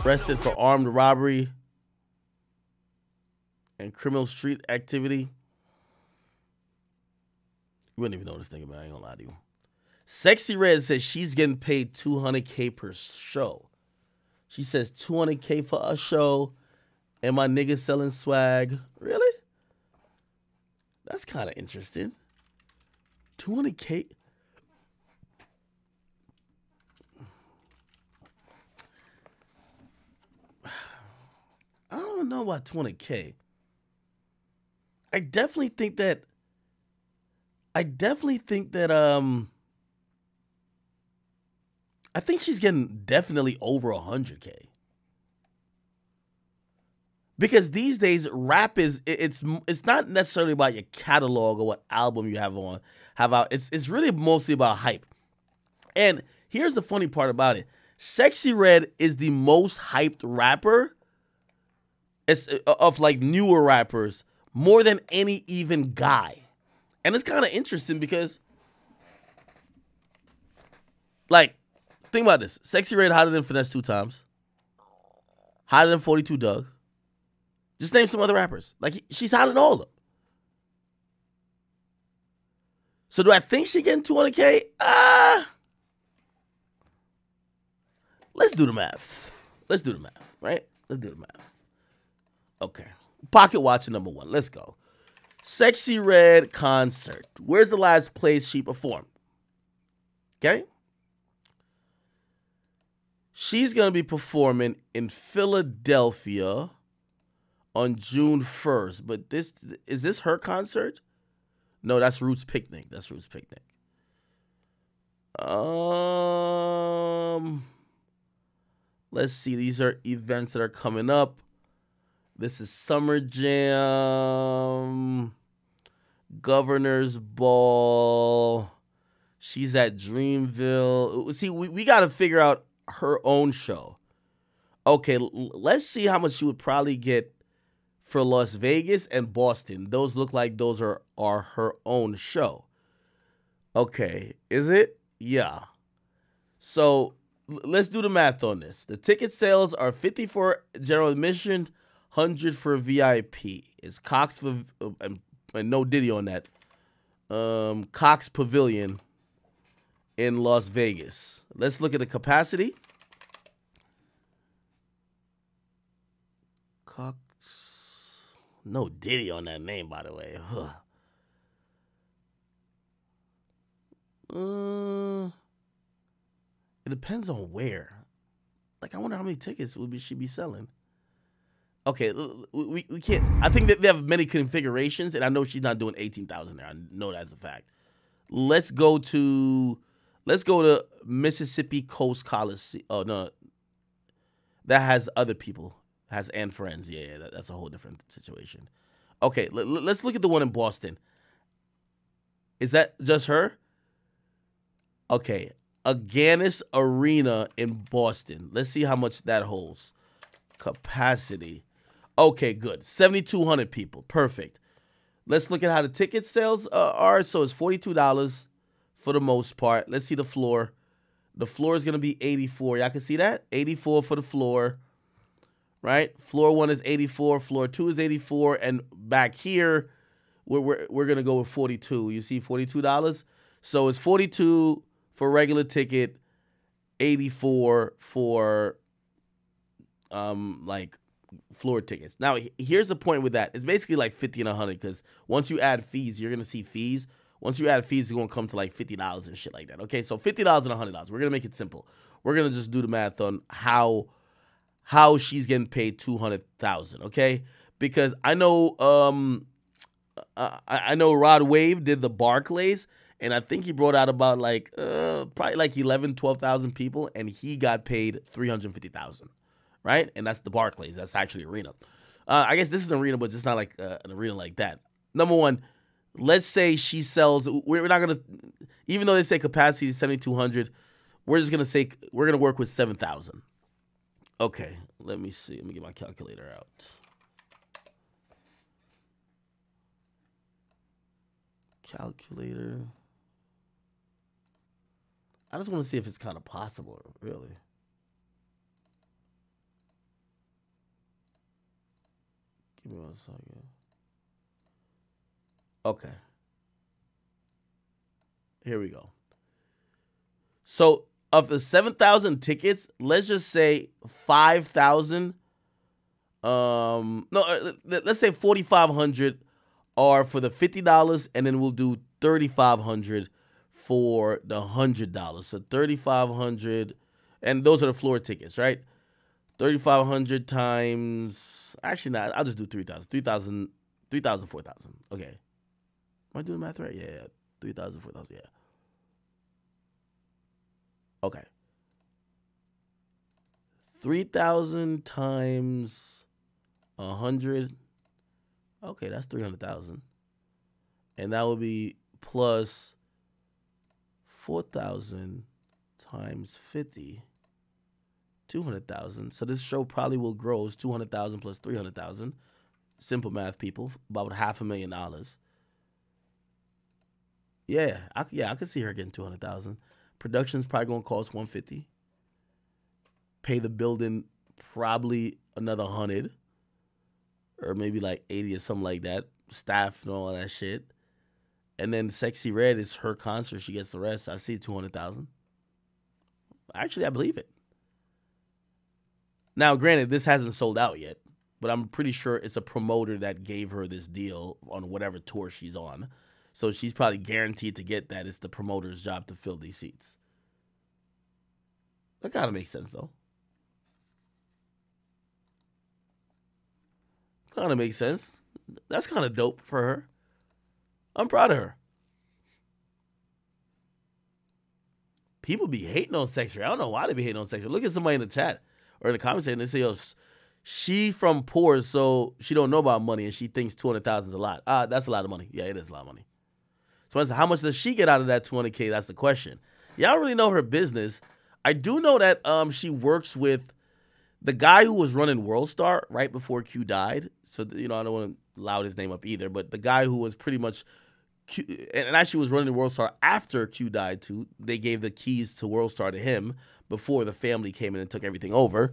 Arrested for armed robbery and criminal street activity. You wouldn't even know this thing about it, I ain't gonna lie to you. Sexyy Red says she's getting paid $200K per show. She says $200K for a show and my niggas selling swag. Really? That's kind of interesting. $200K. I don't know about $200K. I definitely think that I think she's getting definitely over $100K. Because these days rap is it's not necessarily about your catalog or what album you have out. It's really mostly about hype. And here's the funny part about it. Sexyy Red is the most hyped rapper of like newer rappers more than any even guy. And it's kind of interesting because like think about this. Sexyy Red hotter than Finesse 2 times. Hotter than 42 Doug. Just name some other rappers. Like, she's hotter than all of them. So do I think she's getting $200K? Let's do the math. Let's do the math, right? Let's do the math. Okay. Pocket watcher number 1. Let's go. Sexyy Red concert. Where's the last place she performed? Okay. She's going to be performing in Philadelphia on June 1st. But is this her concert? No, that's Roots Picnic. That's Roots Picnic. Let's see. These are events that are coming up. This is Summer Jam, Governor's Ball. She's at Dreamville. See, we got to figure out her own show. Okay, let's see how much she would probably get for Las Vegas and Boston. Those look like those are her own show. Okay, is it? Yeah. So let's do the math on this. The ticket sales are $50 for general admission, $100 for VIP. It's Cox for and no Diddy on that. Cox Pavilion in Las Vegas. Let's look at the capacity. Cox, no Diddy on that name, by the way. It depends on where. Like, I wonder how many tickets should be selling. Okay, we can't. I think that they have many configurations, and I know she's not doing 18,000 there. I know that's a fact. Let's go to Mississippi Coast Coliseum. Oh no, that has other people. Has and friends. Yeah, that's a whole different situation. Okay, let's look at the one in Boston. Is that just her? Okay, Aganis Arena in Boston. Let's see how much that holds. Capacity. Okay, good. 7,200 people. Perfect. Let's look at how the ticket sales are. So it's $42 for the most part. Let's see the floor. The floor is going to be 84. Y'all can see that? 84 for the floor. Right? Floor 1 is 84. Floor 2 is 84. And back here, we're going to go with 42. You see $42? So it's 42 for regular ticket, 84 for like floor tickets. Now, here's the point with that. It's basically like 50 and 100 because once you add fees, you're going to see fees. Once you add fees, it's going to come to like $50 and shit like that. Okay, so $50 and $100. We're going to make it simple. We're going to just do the math on how she's getting paid $200,000, okay? Because I know Rod Wave did the Barclays, and I think he brought out about like probably like 11, 12,000 people, and he got paid $350,000. Right? And that's the Barclays. That's actually arena. I guess this is an arena, but it's not like an arena like that. Number one, let's say she sells. We're not going to, even though they say capacity is 7,200, we're just going to say, we're going to work with 7,000. Okay. Let me see. Let me get my calculator out. Calculator. I just want to see if it's kind of possible, really. Give me 1 second. Okay. Here we go. So of the 7,000 tickets, let's just say 5,000. Let's say 4,500 are for the $50, and then we'll do 3,500 for the $100. So 3,500, and those are the floor tickets, right? 3,500 times. Actually, not. I'll just do 3,000. 3,000, 3,000, 4,000. Okay. Am I doing the math right? Yeah. 3,000, 4,000. Yeah. Okay. 3,000 times 100. Okay, that's 300,000. And that would be plus 4,000 times 50. 200,000. So this show probably will gross 200,000 plus 300,000. Simple math, people. About $500,000. Yeah, I could see her getting 200,000. Production's probably gonna cost 150. Pay the building probably another 100, or maybe like 80 or something like that. Staff and all that shit. And then Sexyy Red is her concert. She gets the rest. I see 200,000. Actually, I believe it. Now, granted, this hasn't sold out yet, but I'm pretty sure it's a promoter that gave her this deal on whatever tour she's on. So she's probably guaranteed to get that. It's the promoter's job to fill these seats. That kind of makes sense, though. Kind of makes sense. That's kind of dope for her. I'm proud of her. People be hating on Sexyy. I don't know why they be hating on Sexyy. Look at somebody in the chat or in the comments and they say, yo, she from poor, so she don't know about money and she thinks 200,000 is a lot. That's a lot of money. Yeah, it is a lot of money. So how much does she get out of that 200K? That's the question. Yeah, I don't really know her business. I do know that she works with the guy who was running WorldStar right before Q died. So, I don't want to loud his name up either, but the guy who was pretty much Q, and actually was running WorldStar after Q died too. They gave the keys to WorldStar to him before the family came in and took everything over.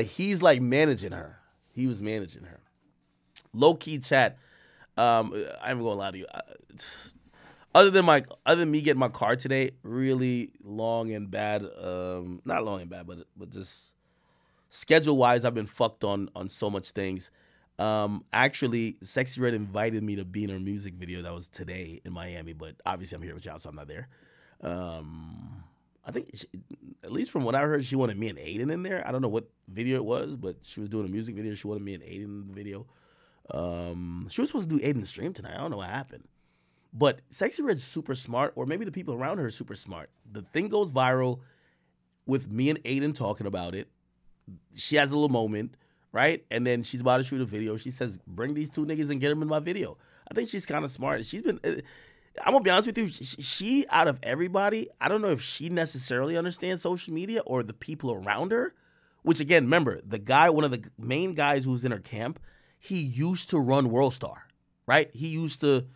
He's like managing her. He was managing her. Low-key chat. I'm going to lie to you. Other than me getting my car today, really long and bad. Not long and bad, but just schedule-wise, I've been fucked on so much things. Actually, Sexyy Red invited me to be in her music video that was today in Miami, but obviously I'm here with y'all, so I'm not there. I think, at least from what I heard, she wanted me and Aiden in there. I don't know what video it was, but she was doing a music video. She wanted me and Aiden in the video. She was supposed to do Aiden's stream tonight. I don't know what happened. But Sexyy Red's super smart, or maybe the people around her are super smart. The thing goes viral with me and Aiden talking about it. She has a little moment, right? And then she's about to shoot a video. She says, bring these two niggas and get them in my video. I think she's kind of smart. She's been, I'm going to be honest with you, she, out of everybody, I don't know if she necessarily understands social media or the people around her, which again, remember, the guy, one of the main guys who's in her camp, he used to run WorldStar, right? He used to,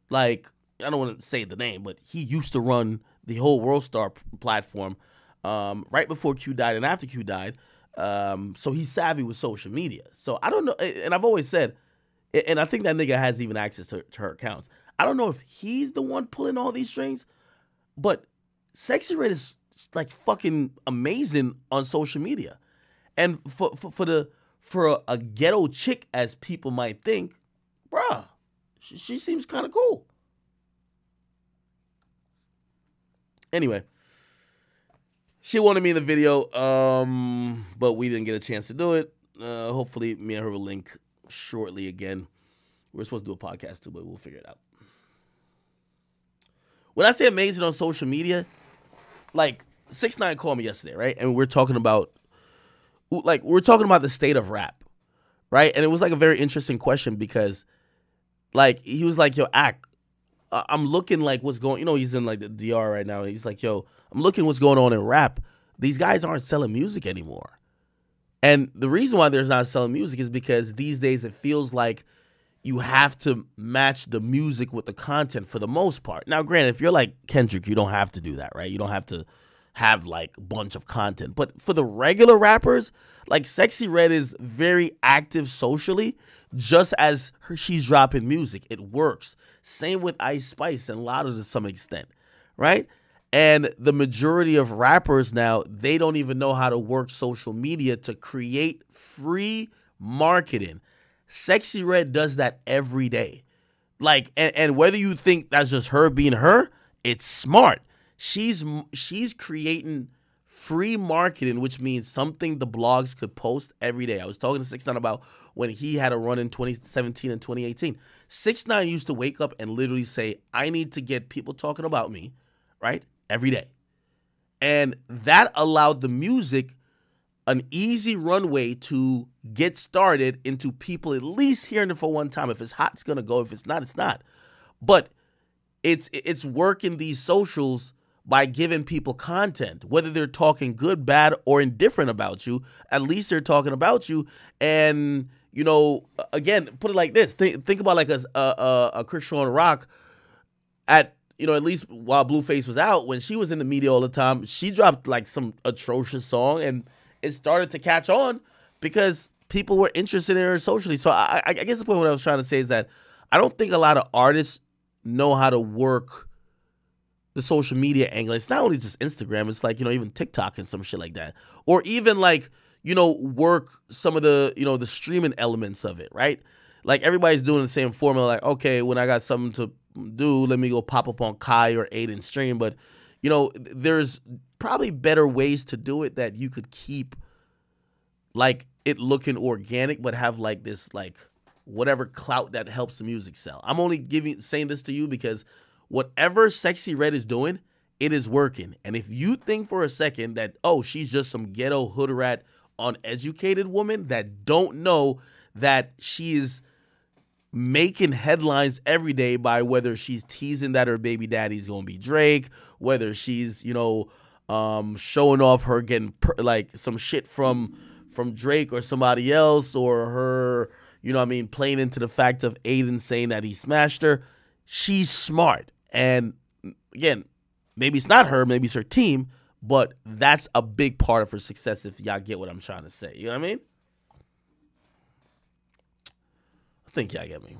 like, I don't want to say the name, but he used to run the whole WorldStar platform right before Q died and after Q died. So he's savvy with social media. So I don't know, and I've always said, and I think that nigga has even access to her accounts. I don't know if he's the one pulling all these strings, but Sexyy Red is like fucking amazing on social media. And for a ghetto chick, as people might think, bruh, she seems kind of cool. Anyway, she wanted me in the video, but we didn't get a chance to do it. Hopefully, me and her will link shortly again. We're supposed to do a podcast too, but we'll figure it out. When I say amazing on social media, like 6ix9ine called me yesterday, right? And we're talking about the state of rap, right? And it was like a very interesting question because, like, he was like, "Yo, I'm looking like what's going." He's in like the DR right now. And he's like, "Yo, I'm looking what's going on in rap. These guys aren't selling music anymore." And the reason why they're not selling music is because these days it feels like you have to match the music with the content for the most part. Now, granted, if you're like Kendrick, you don't have to do that, right? You don't have to have like a bunch of content. But for the regular rappers, like Sexyy Red is very active socially, just as she's dropping music. It works. Same with Ice Spice and Lotto to some extent, right? And the majority of rappers now, they don't even know how to work social media to create free marketing. Sexyy Red does that every day. Like, and whether you think that's just her being her, it's smart. She's creating free marketing, which means something the blogs could post every day. I was talking to 6ix9ine about when he had a run in 2017 and 2018. 6ix9ine used to wake up and literally say, I need to get people talking about me, right? Every day. And that allowed the music an easy runway to get started into people at least hearing it for one time. If it's hot, it's going to go. If it's not, it's not. But it's working these socials by giving people content, whether they're talking good, bad, or indifferent about you. At least they're talking about you. And, you know, again, put it like this. Think about like a Christian Rock at, you know, at least while Blueface was out, when she was in the media all the time, she dropped like some atrocious song and it started to catch on because people were interested in her socially. So I guess the point what I was trying to say is that I don't think a lot of artists know how to work the social media angle. It's not only just Instagram. It's like, you know, even TikTok and some shit like that. Or even like, you know, work some of the, you know, the streaming elements of it, right? Like everybody's doing the same formula. Like, okay, when I got something to do, let me go pop up on Kai or Aiden stream. But, you know, there's probably better ways to do it that you could keep like it looking organic, but have like this like whatever clout that helps the music sell. I'm only saying this to you because whatever Sexyy Red is doing, it is working. And if you think for a second that, oh, she's just some ghetto hood rat, uneducated woman that don't know that she is making headlines every day by whether she's teasing that her baby daddy's gonna be Drake, whether she's, you know, showing off her getting like some shit from Drake or somebody else, or her, you know what I mean, playing into the fact of Aiden saying that he smashed her. She's smart. And again, maybe it's not her, maybe it's her team, but that's a big part of her success, if y'all get what I'm trying to say. You know what I mean? I think y'all get me.